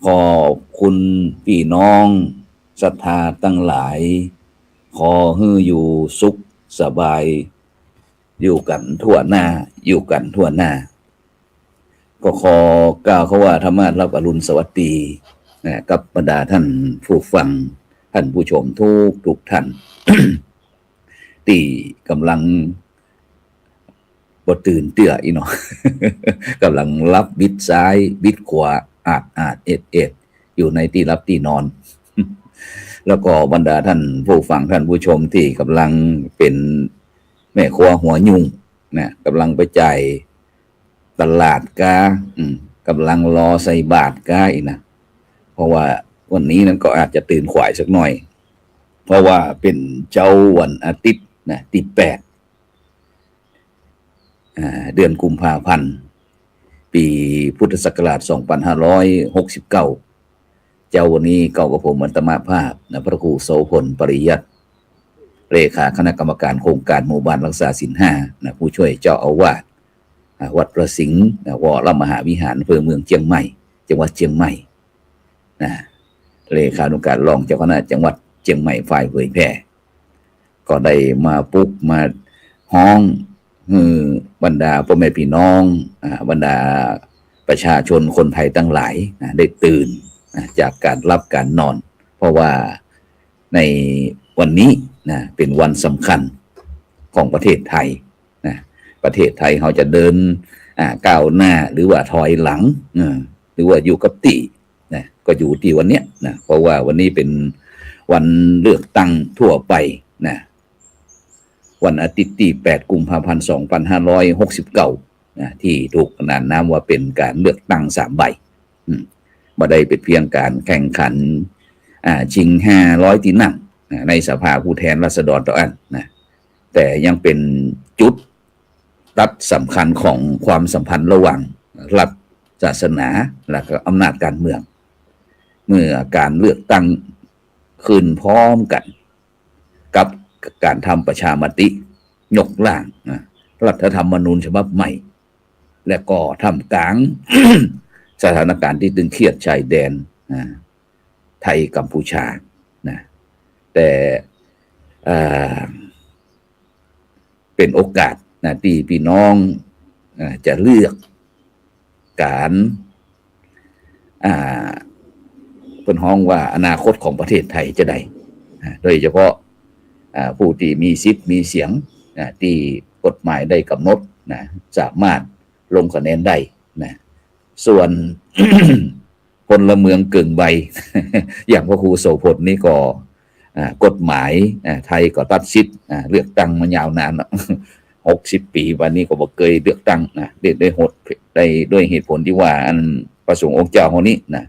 ขอบคุณพี่น้องศรัทธาตั้งหลายขอให้อยู่สุขสบายอยู่กันทั่วหน้าอยู่กันทั่วหน้าก็ขอกล่าวเขาว่าธรรมะรับอรุณสวัสดีนะกับบรรดาท่านผู้ฟังท่านผู้ชมทุกท่าน ที่กำลังบ่ตื่นเตื้ออีเนาะ กำลังรับบิดซ้ายบิดขวาเอ็ดอยู่ในที่รับที่นอน แล้วก็บรรดาท่านผู้ฟังท่านผู้ชมที่กำลังเป็นแม่ครัวหัวยุ่งนะกำลังไปจ่ายตลาดกากำลังรอใส่บาตรกาอีกนะเพราะว่าวันนี้นั้นก็อาจจะตื่นขวายสักหน่อยเพราะว่าเป็นเจ้าวันอาทิตย์นะที่8เดือนกุมภาพันธ์ปีพุทธศักราช2569เจ้าวันนี้เก่ากับผมอัตมาภาพนะพระครูโสพลปริยัติเลขาคณะกรรมการโครงการหมู่บ้านรักษาศีล5นะผู้ช่วยเจ้าอาวาสวัดประสิงห์วรมหาวิหารอำเภอเมืองเชียงใหม่จังหวัดเชียงใหม่นะเลขานุการรองเจ้าคณะจังหวัดเชียงใหม่ฝ่ายเผยแพร่ก็ได้มาปุ๊บมาห้องบรรดาพ่อแม่พี่น้องบรรดาประชาชนคนไทยตั้งหลายได้ตื่นจากการรับการนอนเพราะว่าในวันนี้นะเป็นวันสำคัญของประเทศไทยนะประเทศไทยเขาจะเดินก้าวหน้าหรือว่าถอยหลังหรือว่าอยู่กับที่นะก็อยู่ที่วันนี้นะเพราะว่าวันนี้เป็นวันเลือกตั้งทั่วไปนะวันอาทิตย์ที่8กุมภาพันธ์2569นะที่ถูกขนานนามว่าเป็นการเลือกตั้ง3ใบบ่ได้เป็นเพียงการแข่งขันชิง500ที่นั่งในสภาผู้แทนราษฎรต่ออันนะแต่ยังเป็นจุดตัดสำคัญของความสัมพันธ์ระหว่างรัฐศาสนาและก็อำนาจการเมืองเมื่อการเลือกตั้งขึ้นพร้อมกันกับการทำประชามติยกร่างรัฐธรรมนูญฉบับใหม่และก็ทำกลาง สถานการณ์ที่ตึงเครียดชายแดนไทยกัมพูชานะแต่เป็นโอกาสนะที่พี่น้องจะเลือกการเป็นห้องว่าอนาคตของประเทศไทยจะได้โดยเฉพาะผู้ที่มีสิทธิ์มีเสียงที่กฎหมายได้กำหนดนะสามารถลงคะแนนได้นะส่วน พลเมืองกึ่งใบ อย่างพระครูโสพลนี่ก็กฎหมายไทยก็ตัดสิทธิ์เลือกตั้งมายาวนาน60 ปีวันนี้ก็บอกเคยเลือกตั้งนะได้หดได้ด้วยเหตุผลที่ว่าอันประสงค์องค์เจ้าคนนี้นะ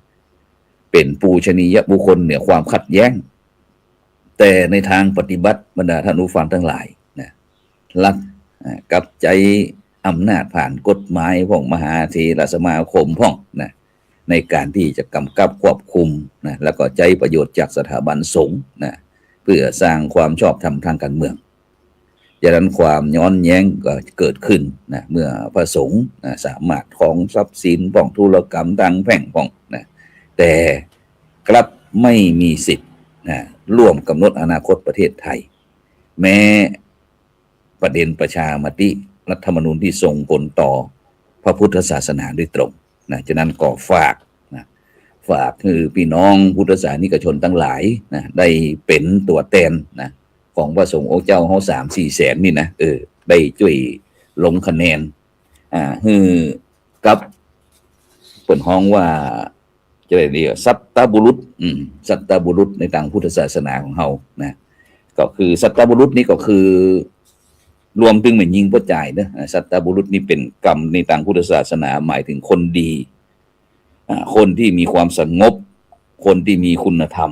เป็นปูชนียบุคคลเหนือความขัดแย้งแต่ในทางปฏิบัติบรรดาท่านผู้ฟังทั้งหลายนะรัฐกับใจอำนาจผ่านกฎหมายของมหาเถรสมาคมพ่องนะในการที่จะกำกับควบคุมนะแล้วก็ใจประโยชน์จากสถาบันสงฆ์นะเพื่อสร้างความชอบธรรมทางการเมืองดังนั้นความย้อนแย้งก็เกิดขึ้นนะเมื่อพระสงฆ์นะสามารถของทรัพย์สินป้องธุรกรรมทางแพ่งป้องนะแต่กลับไม่มีสิทธิ์นะร่วมกำหนดอนาคตประเทศไทยแม้ประเด็นประชามติรัฐธรรมนูญที่ส่งผลต่อพระพุทธศาสนาโดยตรงนะฉะนั้นก็ฝากคือพี่น้องพุทธศาสนิกชนทั้งหลายนะได้เป็นตัวแทนนะของพระสงฆ์องค์เจ้าเขา3-4 แสนนี่นะได้ช่วยลงคะแนนกับเปิดห้องว่าจะได้เรียกสัตตบุรุษสัตตบุรุษในทางพุทธศาสนาของเขานะก็คือสัตตบุรุษนี่ก็คือรวมถึงเหมือนยิงพ่อจ่ายนะสัตตบุรุษนี่เป็นกรรมในทางพุทธศาสนาหมายถึงคนดีคนที่มีความสงบคนที่มีคุณธรรม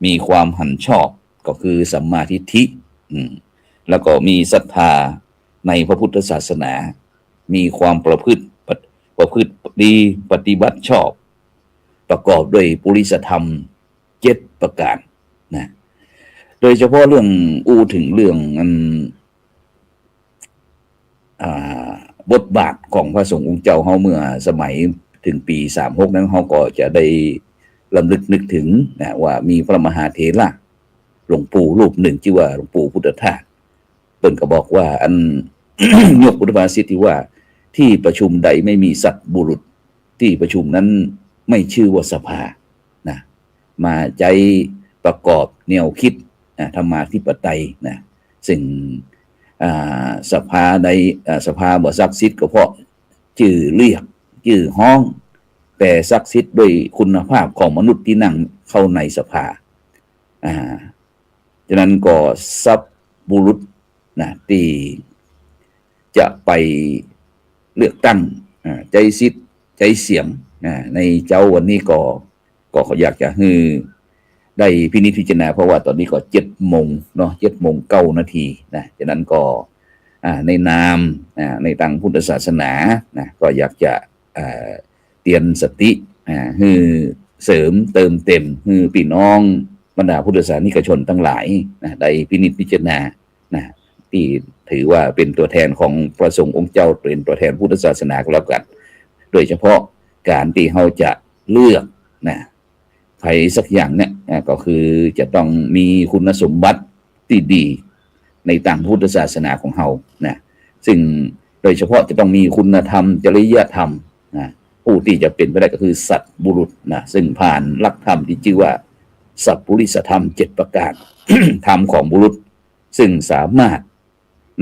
มีความหันชอบก็คือสัมมาทิฏฐิแล้วก็มีศรัทธาในพระพุทธศาสนามีความประพฤติดีปฏิบัติชอบประกอบด้วยปุริสธรรม7 ประการนะโดยเฉพาะเรื่องถึงเรื่องบทบาทของพระสงฆ์องค์เจ้าเฮาเมื่อสมัยเท ถึงปี36นั้นเขาก็จะได้รำลึกนึกถึงนะว่ามีพระมหาเถระหลวงปู่รูปหนึ่งชื่อว่าหลวงปู่พุทธทาสเปิ้นก็บอกว่าอัน ยกพุทธภาษิตที่ว่าที่ประชุมใดไม่มีสัตว์บุรุษที่ประชุมนั้นไม่ชื่อว่าสภานะมาใจประกอบแนวคิดธรรมาธิปไตยนะซึ่งสภาใดสภาบ่ศักดิ์สิทธิ์ก็เพราะชื่อเรียกชื่อห้องแต่ศักดิ์สิทธิ์ด้วยคุณภาพของมนุษย์ที่นั่งเข้าในสภาฉะนั้นก็สัพบุรุษนะที่จะไปเลือกตั้งใจสิทธิ์ใจเสียงในเจ้าวันนี้ก็เขาอยากจะให้ได้พินิจพิจารณาเพราะว่าตอนนี้ก็7 โมงเนาะ7:09 นาทีนะฉะนั้นก็ในนามในทางพุทธศาสนานะก็อยากจะเตือนสติให้เสริมเติมเต็มให้พี่น้องบรรดาพุทธศาสนิกชนทั้งหลายนะได้พินิจพิจารณานะที่ถือว่าเป็นตัวแทนของพระสงฆ์องค์เจ้าเป็นตัวแทนพุทธศาสนาก็แล้วกันโดยเฉพาะการที่เขาจะเลือกนะใครสักอย่างเนี่ยก็คือจะต้องมีคุณสมบัติที่ดีในทางพุทธศาสนาของเขานะซึ่งโดยเฉพาะจะต้องมีคุณธรรมจริยธรรมนะผู้ที่จะเป็นไปได้ก็คือสัตบุรุษนะซึ่งผ่านหลักธรรมที่ชื่อว่าสัพพุริสธรรม7 ประการ ธรรมของบุรุษซึ่งสามารถ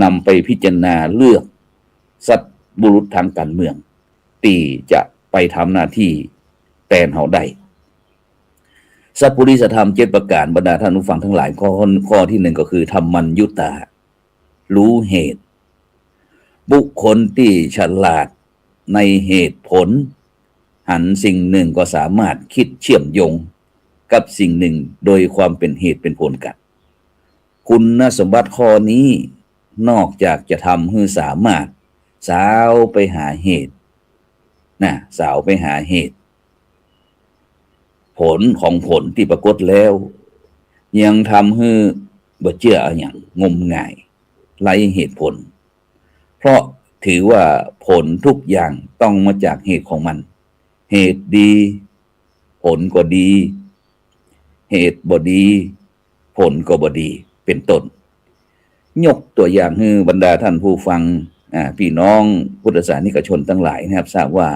นำไปพิจารณาเลือกสัตบุรุษทางการเมืองที่จะไปทำหน้าที่แทนเขาได้สัพพุริสธรรม7 ประการบรรดาท่านผู้ฟังทั้งหลายข้อที่1ก็คือธรรมัญญุตารู้เหตุบุคคลที่ฉลาดในเหตุผลหันสิ่งหนึ่งก็สามารถคิดเชื่อมโยงกับสิ่งหนึ่งโดยความเป็นเหตุเป็นผลกันคุณสมบัติข้อนี้นอกจากจะทำให้สามารถสาวไปหาเหตุสาวไปหาเหตุผลของผลที่ปรากฏแล้วยังทำให้บ่เชื่ออย่างงมงายไร้เหตุผลเพราะถือว่าผลทุกอย่างต้องมาจากเหตุของมันเหตุดีผลก็ดีเหตุบ่ดีผลก็บ่ดีเป็นต้นยกตัวอย่างให้บรรดาท่านผู้ฟังพี่น้องพุทธศาสนิกชนทั้งหลายนะครับทราบว่า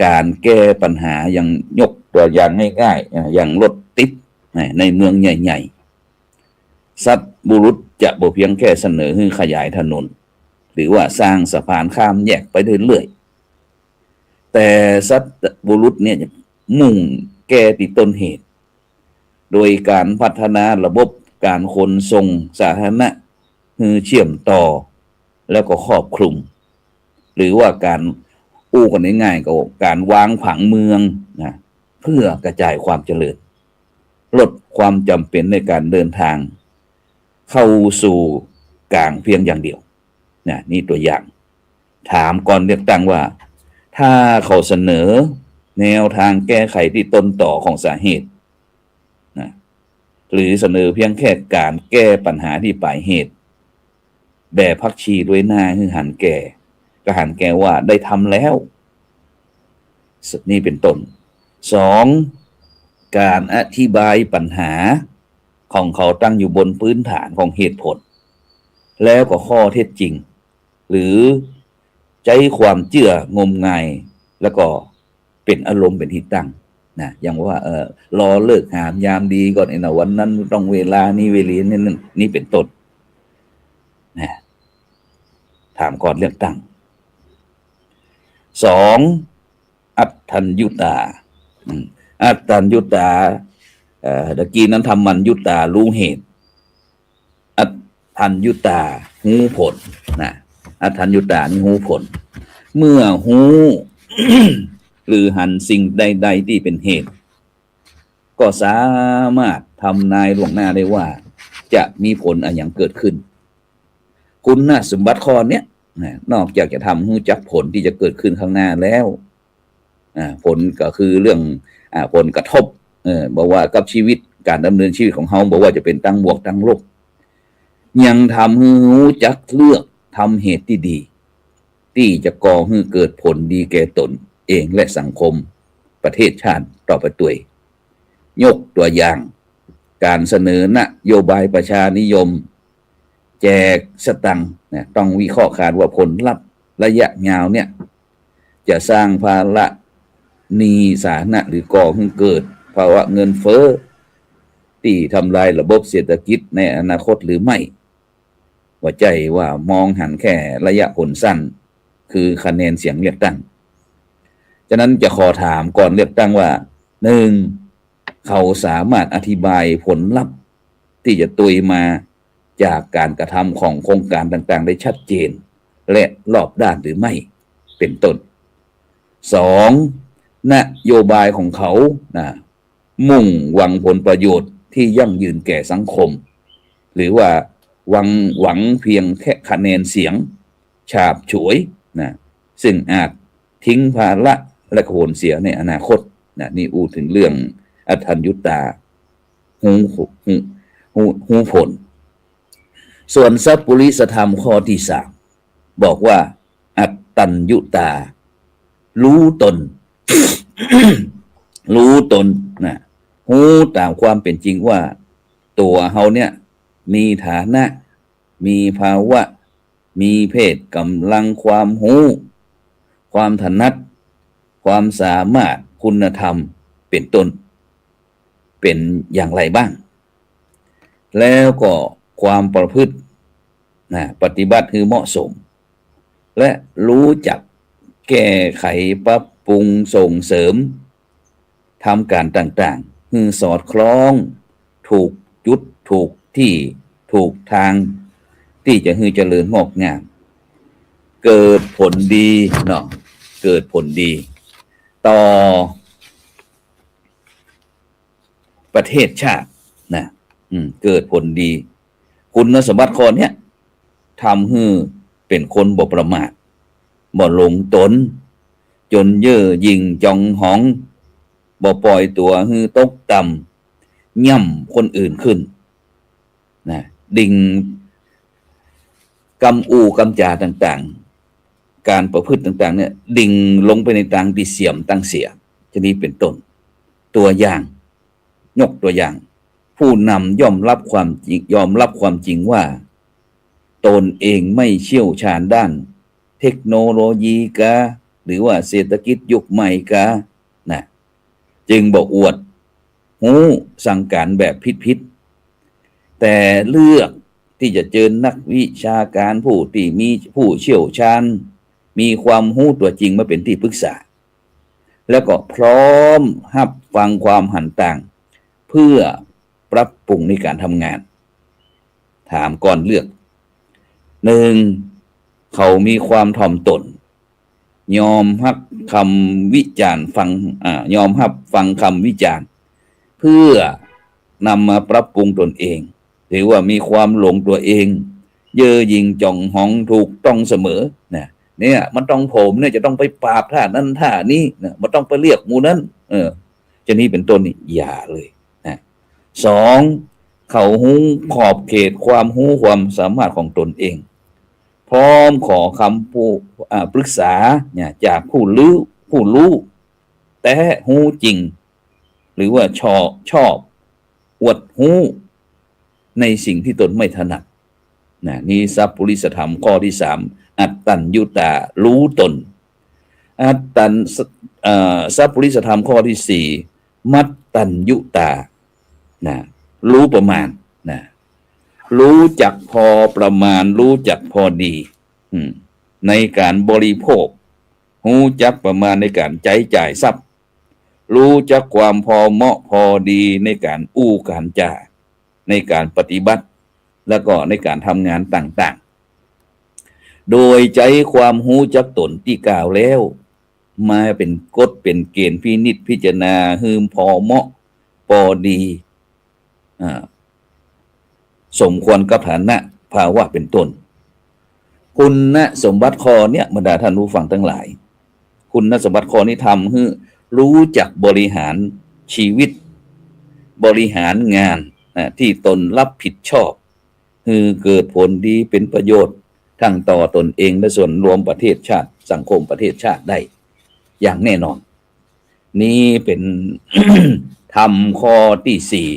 การแก้ปัญหาอย่างยกตัวอย่างง่ายๆอย่างรถติดในเมืองใหญ่ๆสัตบุรุษจะบ่เพียงแค่เสนอให้ขยายถนนหรือว่าสร้างสะพานข้ามแยกไปเรื่อยๆแต่สัตบุรุษเนี่ยมุ่งแก้ที่ต้นเหตุโดยการพัฒนาระบบการขนส่งสาธารณะให้เชื่อมต่อแล้วก็ครอบคลุมหรือว่าการอู้กันง่ายๆก็การวางผังเมืองนะเพื่อกระจายความเจริญลดความจำเป็นในการเดินทางเข้าสู่กลางเพียงอย่างเดียวนี่ตัวอย่างถามก่อนเลือกตั้งว่าถ้าเขาเสนอแนวทางแก้ไขที่ต้นต่อของสาเหตุหรือเสนอเพียงแค่การแก้ปัญหาที่ปลายเหตุแบบผักชีด้วยหน้าคือหันแก่ก็หันแก่ว่าได้ทำแล้วนี่เป็นต้น2การอธิบายปัญหาของเขาตั้งอยู่บนพื้นฐานของเหตุผลแล้วก็ข้อเท็จจริงหรือใจความเชื่องมงายแล้วก็เป็นอารมณ์เป็นที่ตั้งอย่างว่ารอเลิกหามยามดีก่อนวันนั้นต้องเวลานี้เวลีนี่เป็นต้นถามก่อนเลือกตั้ง2อัตถัญญุตาอัตถัญญุตาตะกี้นั้นทำมัญญุตารู้เหตุอัตถัญญุตาหูผลอัตถัญญุตานี่หูผลเมื่อหู หรือหันสิ่งใดๆที่เป็นเหตุก็สามารถทำนายล่วงหน้าได้ว่าจะมีผลอะไรอย่างเกิดขึ้นคุณสมบัติข้อนี้นอกจากจะทำให้รู้จักผลที่จะเกิดขึ้นข้างหน้าแล้วผลก็คือเรื่องผลกระทบบอกว่ากับชีวิตการดำเนินชีวิตของเขาบอกว่าจะเป็นตั้งบวกตั้งลบยังทำให้รู้จักเลือกทำเหตุที่ดีที่จะก่อให้เกิดผลดีแก่ตน เองและสังคมประเทศชาติต่อไปตัวยกตัวอย่างการเสนอนโยบายประชานิยมแจกสตังค์นะต้องวิเคราะห์คาดว่าผลลัพธ์ระยะยาวเนี่ยจะสร้างภาระหนี้สาธารณะหรือก่อให้เกิดภาวะเงินเฟ้อที่ทำลายระบบเศรษฐกิจในอนาคตหรือไม่ว่าใจว่ามองหันแค่ระยะผลสั้นคือคะแนนเสียงเลือกตั้งฉะนั้นจะขอถามก่อนเลือกตั้งว่าหนึ่งเขาสามารถอธิบายผลลัพธ์ที่จะตุยมาจากการกระทำของโครงการต่างๆได้ชัดเจนและรอบด้านหรือไม่เป็นต้นสองนโยบายของเขามุ่งหวังผลประโยชน์ที่ยั่งยืนแก่สังคมหรือว่าหวังเพียงแค่คะแนนเสียงฉาบฉวยซึ่งอาจทิ้งภาระและผลเสียในอนาคตนี่อูถึงเรื่องอทัญญุตาหูผลส่วนสัพพุริสธรรมข้อที่สามบอกว่าอัตตัญญุตารู้ตน รู้ตนรู้ตามความเป็นจริงว่าตัวเฮาเนี่ยมีฐานะมีภาวะมีเพศกำลังความรู้ความถนัดความสามารถคุณธรรมเป็นต้นเป็นอย่างไรบ้างแล้วก็ความประพฤติปฏิบัติคือเหมาะสมและรู้จักแก้ไขปรับปรุงส่งเสริมทำการต่างๆคือสอดคล้องถูกจุดถูกที่ถูกทางที่จะให้เจริญงอกงามเกิดผลดีเนาะเกิดผลดีต่อประเทศชาติเกิดผลดีคุณสมบัติข้อเนี้ยทำให้เป็นคนบ่ประมาทบ่หลงตนจนเย่อหยิ่งจองหองบ่ปล่อยตัวให้ตกต่ำย่ำคนอื่นขึ้นดิ่งกำอูกำจาต่างๆการประพฤติต่างๆเนี่ยดิ่งลงไปในทางที่เสียมตั้งเสียจะนี้เป็นต้นตัวอย่างยกตัวอย่างผู้นำยอมรับความจริงว่าตนเองไม่เชี่ยวชาญด้านเทคโนโลยีกาหรือว่าเศรษฐกิจยุคใหม่กาจึงบอกอวดหูสั่งการแบบผิดแต่เลือกที่จะเจอนักวิชาการผู้ที่มีผู้เชี่ยวชาญมีความรู้ตัวจริงมาเป็นที่ปรึกษาแล้วก็พร้อมรับฟังความหันต่างเพื่อปรับปรุงในการทำงานถามก่อนเลือกหนึ่งเขามีความถ่อมตนยอมรับคำวิจารณ์ยอมรับฟังคำวิจารณ์เพื่อนำมาปรับปรุงตนเองหรือว่ามีความหลงตัวเองเย่อหยิ่งจ่องหองถูกต้องเสมอเนี่ยมันต้องผมเนี่ยจะต้องไปปราบท่านั้นท่านี้มันต้องไปเรียกหมู่นั้นจะนี้เป็นต้นนี่อย่าเลยสองเขาหูขอบเขตความรู้ความสามารถของตนเองพร้อมขอคำผู้ปรึกษาจากผู้รู้แต่หูจริงหรือว่าชอบอวดหูในสิ่งที่ตนไม่ถนัดนี่สัพพุริสธรรมข้อที่สามอัตตัญญุตารู้ตนสัพพุริสธรรมข้อที่สี่มัตตัญญุตารู้ประมาณรู้จักพอประมาณรู้จักพอดีในการบริโภครู้จักประมาณในการใช้จ่ายทรัพย์รู้จักความพอเหมาะพอดีในการการจาในการปฏิบัติแล้วก็ในการทำงานต่างๆโดยใจความรู้จักตนที่กล่าวแล้วมาเป็นกฎเป็นเกณฑ์พินิจพิจารณาหืมพอเหมาะพอดีสมควรกับฐานะภาวะเป็นต้นคุณสมบัติข้อเนี้ยบรรดาท่านผู้ฟังทั้งหลายคุณสมบัติข้อนี้ทำให้รู้จักบริหารชีวิตบริหารงานที่ตนรับผิดชอบคือเกิดผลดีเป็นประโยชน์ทั้งต่อตนเองและส่วนรวมประเทศชาติสังคมประเทศชาติได้ อย่างแน่นอนนี้เป็น ธรรมข้อที่สี่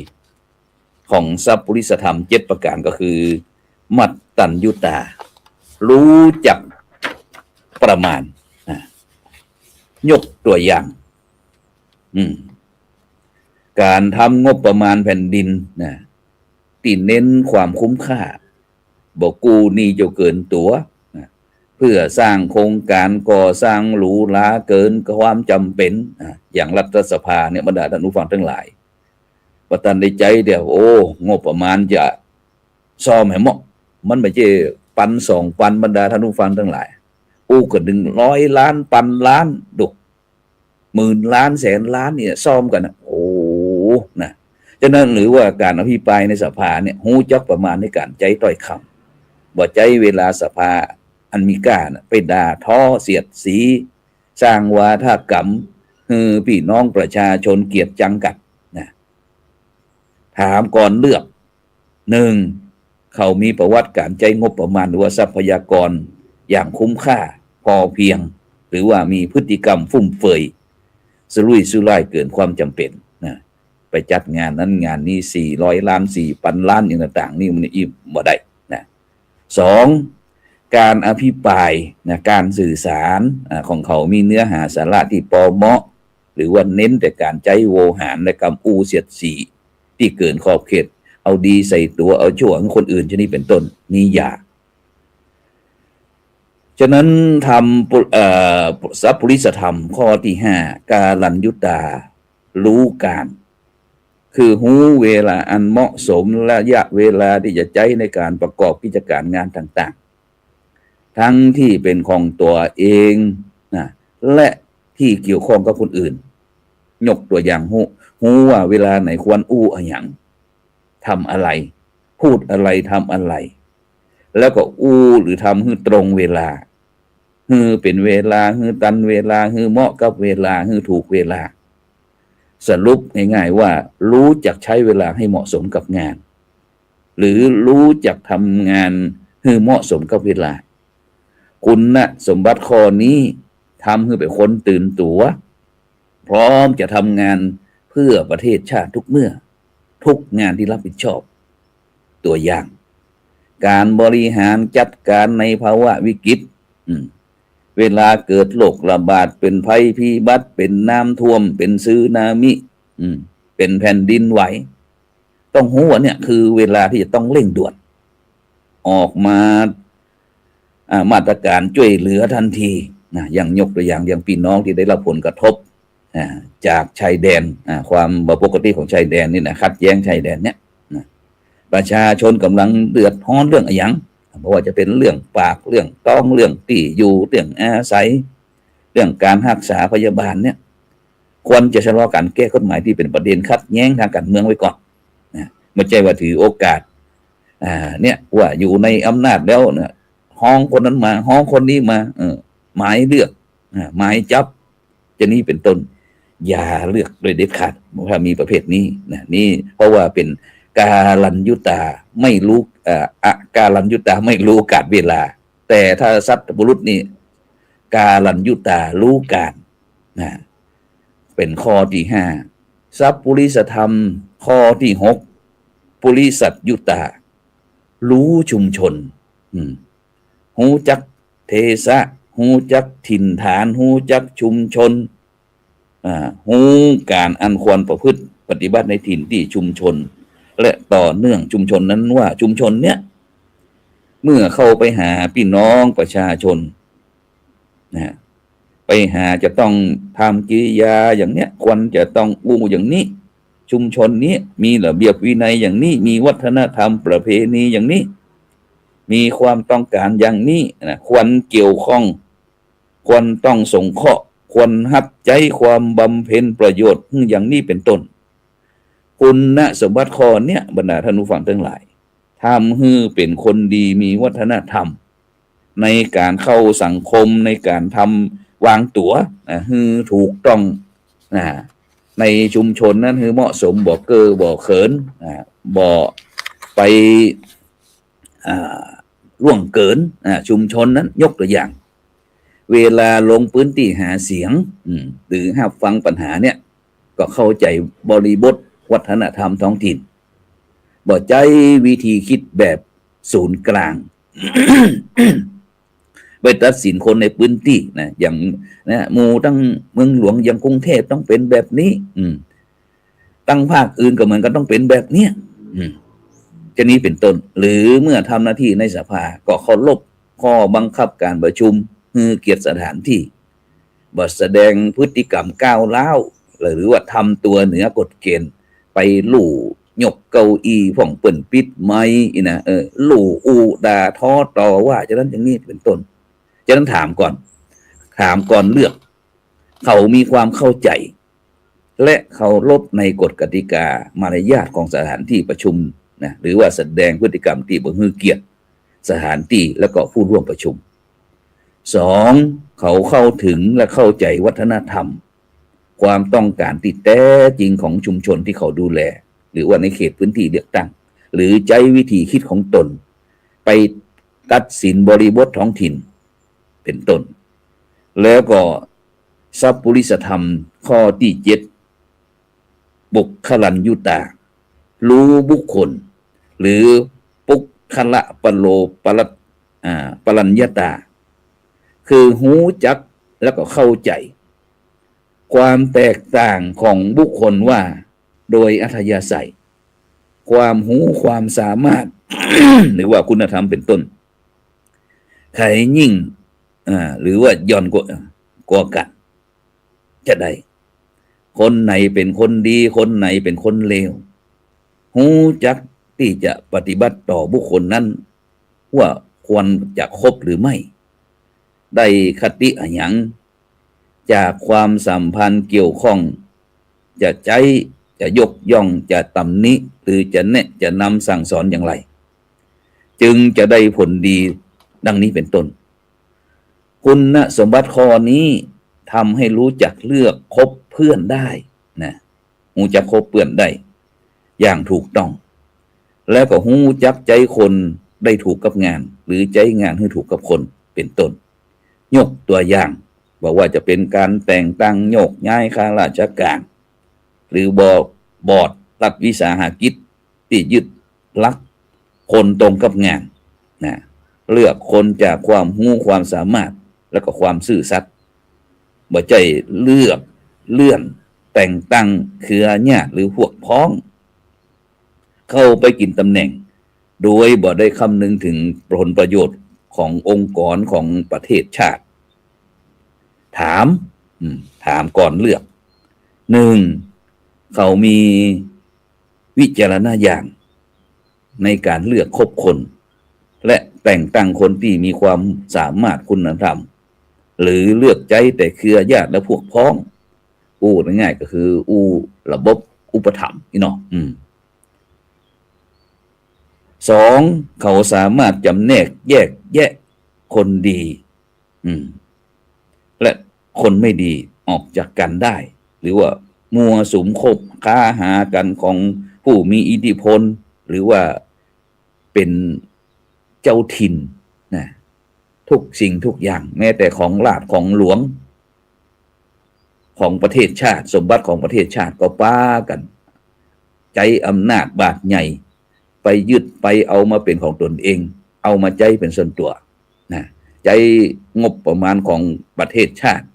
ของสัพพุริสธรรม7ประการก็คือมัตตัญญุตารู้จักประมาณยกตัวอย่างการทำงบประมาณแผ่นดินนะที่เน้นความคุ้มค่าบอกกูนี่จะเกินตัวนะเพื่อสร้างโครงการก่อสร้างหรูหราเกินความจำเป็นอย่างรัฐสภาเนี่ยบรรดาท่านผู้ฟังทั้งหลายประตันในใจเดี๋ยวโอ้งบประมาณจะซ่อมให้เหมาะมันไม่ใช่ปัน2 ปันบรรดาท่านผู้ฟังทั้งหลายก็100 ล้านปันล้านดุ10,000 ล้าน100,000 ล้านเนี่ยซ่อมกันนะโอ้นะฉะนั้นหรือว่าการอภิปรายในสภาเนี่ยหูจักประมาณในการใจต้อยคำบ่ใจเวลาสภาอันมีกล้านะไปด่าท้อเสียดสีสร้างวาทกรรมพี่น้องประชาชนเกลียดจังกัดนะถามก่อนเลือก1เขามีประวัติการใจงบประมาณหรือว่าทรัพยากรอย่างคุ้มค่าพอเพียงหรือว่ามีพฤติกรรมฟุ่มเฟือยสุรุ่ยสุร่ายเกินความจำเป็นนะไปจัดงานนั้นงานนี้400 ล้าน4,000 ล้านอย่างต่างๆนี่มันอิ่มบ่ได้นะ2การอภิปรายนะการสื่อสารของเขามีเนื้อหาสาระที่พอเหมาะหรือว่าเน้นแต่การใจโวหารและกำอู้เสียดสีที่เกินขอบเขตเอาดีใส่ตัวเอาชั่วของคนอื่นชนิดเป็นต้นนี่อย่าฉะนั้นทำสัพพุริสธรรมข้อที่5กาลัญยุตารู้การคือหูเวลาอันเหมาะสมระยะเวลาที่จะใช้ในการประกอบกิจการงานต่างๆทั้งที่เป็นของตัวเองนะและที่เกี่ยวข้องกับคนอื่นยกตัวอย่างหูว่าเวลาไหนควรอู้อย่างทำอะไรพูดอะไรทำอะไรแล้วก็อู้หรือทำให้ตรงเวลาเป็นเวลาตันเวลาเหมาะกับเวลาถูกเวลาสรุปง่ายๆว่ารู้จักใช้เวลาให้เหมาะสมกับงานหรือรู้จักทำงานให้เหมาะสมกับเวลาคุณนะสมบัติข้อนี้ทำให้เป็นคนตื่นตัวพร้อมจะทำงานเพื่อประเทศชาติทุกเมื่อทุกงานที่รับผิดชอบตัวอย่างการบริหารจัดการในภาวะวิกฤตเวลาเกิดโรคระบาดเป็นภัยพิบัติเป็นน้ำท่วมเป็นสึนามิเป็นแผ่นดินไหวต้องรู้ว่าเนี่ยคือเวลาที่จะต้องเร่งด่วนออกมามาตรการช่วยเหลือทันทีนะอย่างยกตัวอย่างอย่างพี่น้องที่ได้รับผลกระทบจากชายแดนความบ่ปกติของชายแดนนี่นะขัดแย้งชายแดนเนี่ยประชาชนกำลังเดือดร้อนเรื่องอะไรอย่างเพราะว่าจะเป็นเรื่องปากเรื่องต้องเรื่องที่อยู่เรื่องอาศัยเรื่องการรักษาพยาบาลเนี่ยควรจะชะลอการแก้กฎหมายที่เป็นประเด็นขัดแย้งทางการเมืองไว้ก่อนนะไม่ใช่ว่าถือโอกาสเนี่ยว่าอยู่ในอำนาจแล้วเนี่ยห้องคนนั้นมาห้องคนนี้มาหมายเลือกหมายจับจะนี้เป็นต้นอย่าเลือกโดยเด็ดขาดถ้ามีประเภทนี้นะนี่เพราะว่าเป็นกาลัญยุตาไม่รู้กาลัญยุตาไม่รู้กาลเวลาแต่ถ้าสัตบุรุษนี่กาลัญยุตารู้การนะเป็นข้อที่5สัพพุริสธรรมข้อที่6ปุริสัตยุตารู้ชุมชนหูจักเทสะหูจักถิ่นฐานหูจักชุมชนหูการอันควรประพฤติปฏิบัติในถิ่นที่ชุมชนและต่อเนื่องชุมชนนั้นว่าชุมชนเนี้ยเมื่อเข้าไปหาพี่น้องประชาชนนะไปหาจะต้องทำกิริยาอย่างเนี้ยควรจะต้องอู้อย่างนี้ชุมชนนี้มีระเบียบวินัยอย่างนี้มีวัฒนธรรมประเพณีอย่างนี้มีความต้องการอย่างนี้นะควรเกี่ยวข้องควรต้องสงเคราะห์ควรรับใจความบำเพ็ญประโยชน์อย่างนี้เป็นต้นคุณสมบัติข้อเนี้ยบรรดาท่านผู้ฟังทั้งหลายทำให้เป็นคนดีมีวัฒนธรรมในการเข้าสังคมในการทำวางตัวให้ถูกต้องในชุมชนนั้นให้เหมาะสมบ่เก้อบ่เขินบ่ไปล่วงเกินชุมชนนั้นยกตัวอย่าง เวลาลงพื้นที่หาเสียงหรือรับฟังปัญหาเนี่ยก็เข้าใจบริบทวัฒนธรรมท้องถิ่นบ่ใจวิธีคิดแบบศูนย์กลาง ไปตัดสินคนในพื้นที่นะอย่างนะหมู่ตั้งเมืองหลวงอย่างกรุงเทพต้องเป็นแบบนี้ตั้งภาคอื่นก็เหมือนกันต้องเป็นแบบเนี้ยจะนี้เป็นต้นหรือเมื่อทำหน้าที่ในสภาก็เคารพข้อบังคับการประชุมฮือเกียรติสถานที่บ่แสดงพฤติกรรมก้าวร้าวหรือว่าทำตัวเหนือกฎเกณฑ์ไปลู่ยกเก้าอี้ผ่องเปิ่นปิดไม้นะลู่อูด่าท้อต่อว่าฉะนั้นอย่างนี้เป็นต้นฉะนั้นถามก่อนเลือกเขามีความเข้าใจและเคารพในกฎกติกามารยาทของสถานที่ประชุมนะหรือว่าแสดงพฤติกรรมที่บ่ฮือเกียรติสถานที่แล้วก็ผู้ร่วมประชุมสองเขาเข้าถึงและเข้าใจวัฒนธรรมความต้องการที่แท้จริงของชุมชนที่เขาดูแลหรือว่าในเขตพื้นที่เลือกตั้งหรือใช้วิธีคิดของตนไปตัดสินบริบทท้องถิ่นเป็นต้นแล้วก็สัพพุริสธรรมข้อที่7บุคคลัญยุตารู้บุคคลหรือปุคคละปโลปรัญญาตาคือหูจักแล้วก็เข้าใจความแตกต่างของบุคคลว่าโดยอัธยาศัยความหูความสามารถ หรือว่าคุณธรรมเป็นต้นใครยิ่งหรือว่าย่อนกว่ากันจะได้คนไหนเป็นคนดีคนไหนเป็นคนเลวหูจักที่จะปฏิบัติต่อบุคคลนั้นว่าควรจะคบหรือไม่ได้คติอะไรอย่างจากความสัมพันธ์เกี่ยวข้องจะใจจะยกย่องจะตำหนิหรือจะแนะจะนำสั่งสอนอย่างไรจึงจะได้ผลดีดังนี้เป็นต้นคุณสมบัติข้อนี้ทำให้รู้จักเลือกคบเพื่อนได้นะรู้จักคบเพื่อนได้อย่างถูกต้องแล้วก็รู้จักใจคนได้ถูกกับงานหรือใจงานให้ถูกกับคนเป็นต้นยกตัวอย่างบอกว่าจะเป็นการแต่งตั้งโยกย้ายข้าราชการหรือบอร์ดรัฐวิสาหกิจที่ยึดหลักคนตรงกับงานนะเลือกคนจากความรู้ความสามารถแล้วก็ความซื่อสัตย์บ่ใจเลือกเลื่อนแต่งตั้งเครือญาติหรือพวกพ้องเข้าไปกินตำแหน่งโดยบ่ได้คำนึงถึงผลประโยชน์ขององค์กรของประเทศชาติถามก่อนเลือกหนึ่งเขามีวิจารณญาณในการเลือกคบคนและแต่งตั้งคนที่มีความสามารถคุณธรรมหรือเลือกใจแต่เครือญาติและพวกพ้องง่ายๆก็คือระบบอุปถัมภ์นี่เนาะสองเขาสามารถจำแนกแยกแยะคนดีและคนไม่ดีออกจากกันได้หรือว่ามัวสุมคบค้าหากันของผู้มีอิทธิพลหรือว่าเป็นเจ้าถิ่นนะทุกสิ่งทุกอย่างแม้แต่ของราชของหลวงของประเทศชาติสมบัติของประเทศชาติก็ป้ากันใจอำนาจบาดใหญ่ไปยึดไปเอามาเป็นของตนเองเอามาใจเป็นส่วนตัวนะใจงบประมาณของประเทศชาติ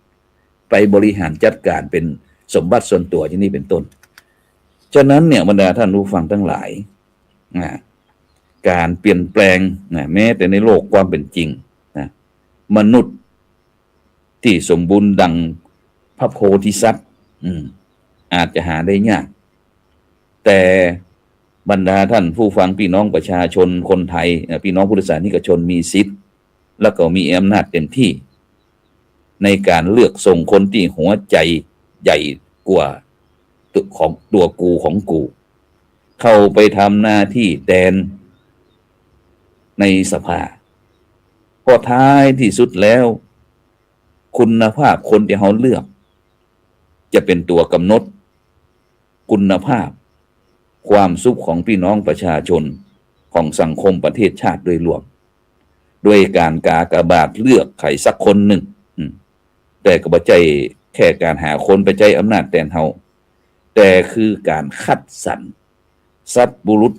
ไปบริหารจัดการเป็นสมบัติส่วนตัวที่นี่เป็นต้นฉะนั้นเนี่ยบรรดาท่านผู้ฟังทั้งหลายการเปลี่ยนแปลงแม้แต่ในโลกความเป็นจริงมนุษย์ที่สมบูรณ์ดังพระโพธิสัตว์อาจจะหาได้ยากแต่บรรดาท่านผู้ฟังพี่น้องประชาชนคนไทยพี่น้องพุทธศาสนิกชนมีสิทธิ์แล้วก็มีอำนาจเต็มที่ในการเลือกส่งคนที่หัวใจใหญ่กว่าของตัวกูของกูเข้าไปทำหน้าที่แทนในสภาพอท้ายที่สุดแล้วคุณภาพคนที่เขาเลือกจะเป็นตัวกำหนดคุณภาพความสุขของพี่น้องประชาชนของสังคมประเทศชาติโดยรวมโดยการกากบาทเลือกใครสักคนหนึ่ง แต่ก็บ่ใจแค่การหาคนไปใจอำนาจแทนเฮาแต่คือการคัดสรรสัตว์บุรุษ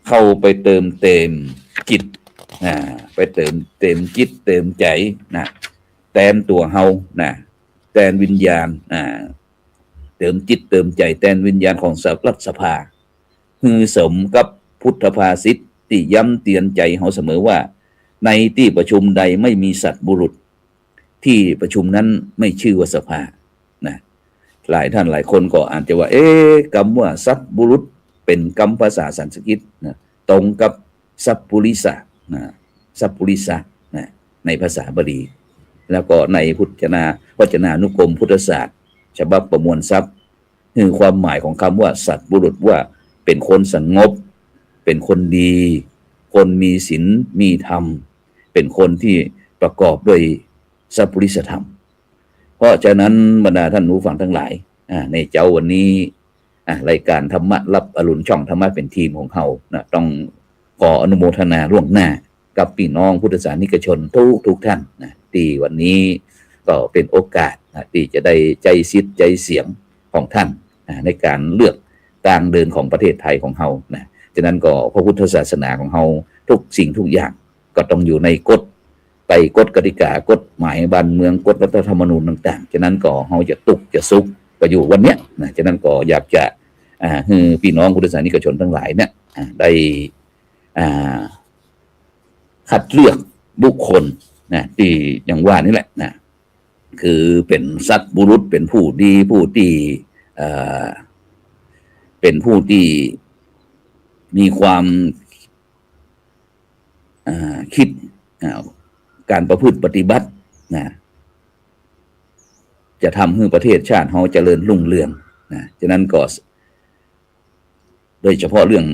เข้าไปเติมเต็มจิตไปเติมเต็มจิตเติมใจนะแทนตัวเฮานะแทนวิญญาณเติมจิตเติมใจแทนวิญญาณของรัฐสภาคือสมกับพุทธภาษิตที่ย้ำเตือนใจเฮาเสมอว่าในที่ประชุมใดไม่มีสัตว์บุรุษที่ประชุมนั้นไม่ชื่อว่าสภานะหลายท่านหลายคนก็อาจจะว่าคำว่าสัตว์บุรุษเป็นคำภาษาสันสกฤตนะตรงกับสัพพุริสะนะสัพพุริสะนะในภาษาบาลีแล้วก็ในพจนานุกรมพุทธศาสตร์ฉบับประมวลทรัพย์คือความหมายของคำว่าสัตว์บุรุษว่าเป็นคนสงบเป็นคนดีคนมีศีลมีธรรมเป็นคนที่ประกอบด้วยสัพพุริสธรรมเพราะฉะนั้นบรรดาท่านผู้ฟังทั้งหลายในเจ้าวันนี้รายการธรรมะรับอรุณช่องธรรมะเป็นทีมของเขานะต้องขออนุโมทนาล่วงหน้ากับพี่น้องพุทธศาสนิกชนทุกท่านนะที่วันนี้ก็เป็นโอกาสนะที่จะได้ใจซิดใจเสียงของท่านในการเลือกทางเดินของประเทศไทยของเรานะฉะนั้นก็พระพุทธศาสนาของเราทุกสิ่งทุกอย่างก็ต้องอยู่ในกฎกติกากฎหมายบ้านเมืองกฎรัฐธรรมนูญต่างๆฉะนั้นก็เราจะตุกจะสุขก็อยู่วันเนี้ยนะฉะนั้นก็อยากจะให้พี่น้องพุทธศาสนิกชนทั้งหลายเนี่ยได้คัดเลือกบุคคลนะที่อย่างว่านี่แหละนะคือเป็นสัตว์บุรุษเป็นผู้ดีผู้ที่เป็นผู้ที่มีความคิดการประพฤติปฏิบัตินะจะทำให้ประเทศชาติเราเจริญรุ่งเรืองนะฉะนั้นก็โดยเฉพาะเรื่อง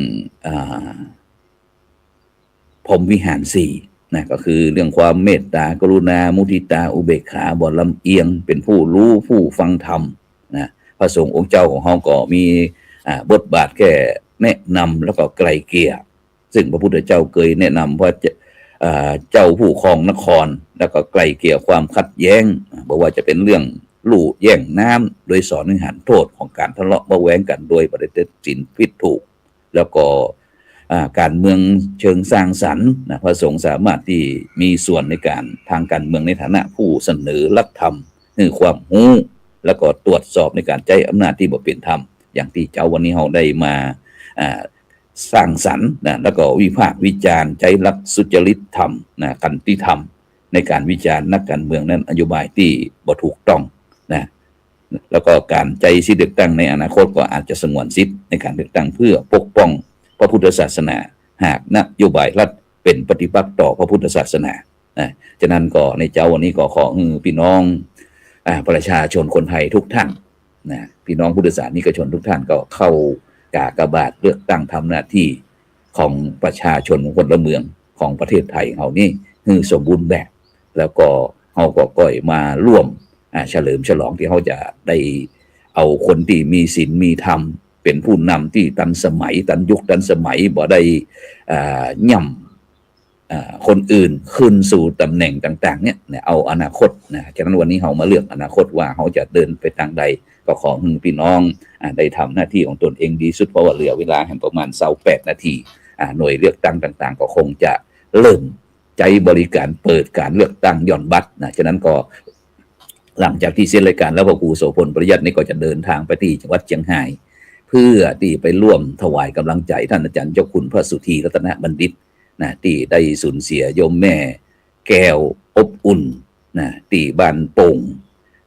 พรหมวิหาร4นะก็คือเรื่องความเมตตากรุณามุทิตาอุเบกขาบ่ลำเอียงเป็นผู้รู้ผู้ฟังธรรมนะพระสงฆ์องค์เจ้าของเราก็มีบทบาทแค่แนะนำแล้วก็ไกลเกลี่ยซึ่งพระพุทธเจ้าเคยแนะนำว่าเจ้าผู้ครองนครแล้วก็ไกลเกลี่ยความขัดแย้งบอกว่าจะเป็นเรื่องลู่แย่งน้ำโดยสอนให้หันโทษของการทะเลาะเบาะแว้งกันโดยปฏิเสธสินผิดถูกแล้วก็การเมืองเชิงสร้างสรรค์นะพระสงฆ์สามารถที่มีส่วนในการทางการเมืองในฐานะผู้เสนอหลักธรรมคือความรู้แล้วก็ตรวจสอบในการใช้อำนาจที่บ่เป็นธรรมอย่างที่เจ้าวันนี้เราได้มาสร้างสรรค์นะแล้วก็วิพากษ์วิจารณ์ใช้หลักสุจริตธรรมนะขันติธรรมในการวิจารณ์นักการเมืองนั้นนโยบายที่บ่ถูกต้องนะแล้วก็การใจสิทธิเลือกตั้งในอนาคตก็อาจจะสงวนสิทธิในการเลือกตั้งเพื่อปกป้องพระพุทธศาสนาหากนโยบายรัฐเป็นปฏิปักษ์ต่อพระพุทธศาสนาฉะนั้นก็ในเจ้าวันนี้ก็ขอพี่น้องประชาชนคนไทยทุกท่านนะพี่น้องพุทธศาสนิกชนทุกท่านก็เข้ากากบาทเลือกตั้งทำหน้าที่ของประชาชนของคนละเมืองของประเทศไทยเรานี่คือสมบูรณ์แบบแล้วก็เราก็ก่อยมาร่วมเฉลิมฉลองที่เขาจะได้เอาคนที่มีศีลมีธรรมเป็นผู้นำที่ทันสมัยทันยุคทันสมัยบ่ได้ย่ำคนอื่นขึ้นสู่ตำแหน่งต่างๆเนี่ยเอาอนาคตนะฉะนั้นวันนี้เรามาเลือกอนาคตว่าเขาจะเดินไปทางใดก็ขอให้พี่น้องได้ทำหน้าที่ของตนเองดีสุดเพราะว่าเหลือเวลาให้ประมาณ28 นาทีหน่วยเลือกตั้งต่างๆก็คงจะเริ่มใจบริการเปิดการเลือกตั้งย่อนบัตรนะฉะนั้นก็หลังจากที่เสร็จรายการแล้วพระครูโสพลปริยัตินี่ก็จะเดินทางไปที่จังหวัดเชียงรายเพื่อที่ไปร่วมถวายกำลังใจท่านอาจารย์เจ้าคุณพระสุธีรัตนบัณฑิตนะที่ได้สูญเสียโยมแม่แก้วอบอุ่นนะที่บ้านโป่ง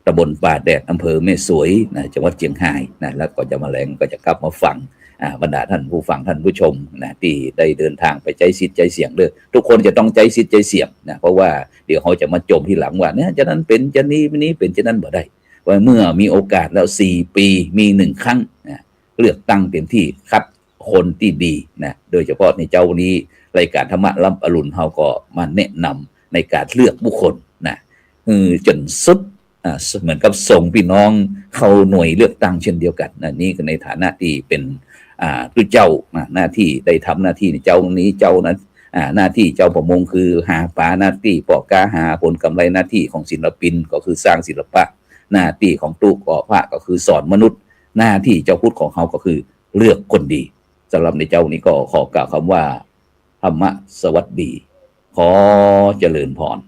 ตำบลป่าแดดอำเภอแม่สวยนะจังหวัดเชียงรายนะแล้วก็จะมาแรงก็จะกลับมาฟังบรรดาท่านผู้ฟังท่านผู้ชมนะที่ได้เดินทางไปใจสิทธิ์ใจเสียงเด้อทุกคนจะต้องใจสิทธิ์ใจเสียงนะเพราะว่าเดี๋ยวเขาจะมาจมที่หลังว่าเนี่ยจะนั้นเป็นจะนี้เป็นจะนั้นบ่ได้ว่าเมื่อมีโอกาสแล้ว4 ปีมี1 ครั้งนะเลือกตั้งเต็มที่คัดคนที่ดีนะโดยเฉพาะในเจ้านี้รายการธรรมะรับอรุณเขาก็มาแนะนำในการเลือกบุคคลนะจนสุดเหมือนกับส่งพี่น้องเข้าหน่วยเลือกตั้งเช่นเดียวกันนะนี่ก็ในฐานะที่เป็นผู้เจ้าหน้าที่ได้ทำหน้าที่ในเจ้านี้เจ้านั้น หน้าที่เจ้าประมงคือหาปลาหน้าที่ปอกกาหาผลกำไรหน้าที่ของศิลปินก็คือสร้างศิลปะหน้าที่ของตู้ก่อพระก็คือสอนมนุษย์หน้าที่เจ้าพุทธของเขาก็คือเลือกคนดีสำหรับในเจ้านี้ก็ขอกล่าวคำว่าธรรมะสวัสดีขอเจริญพร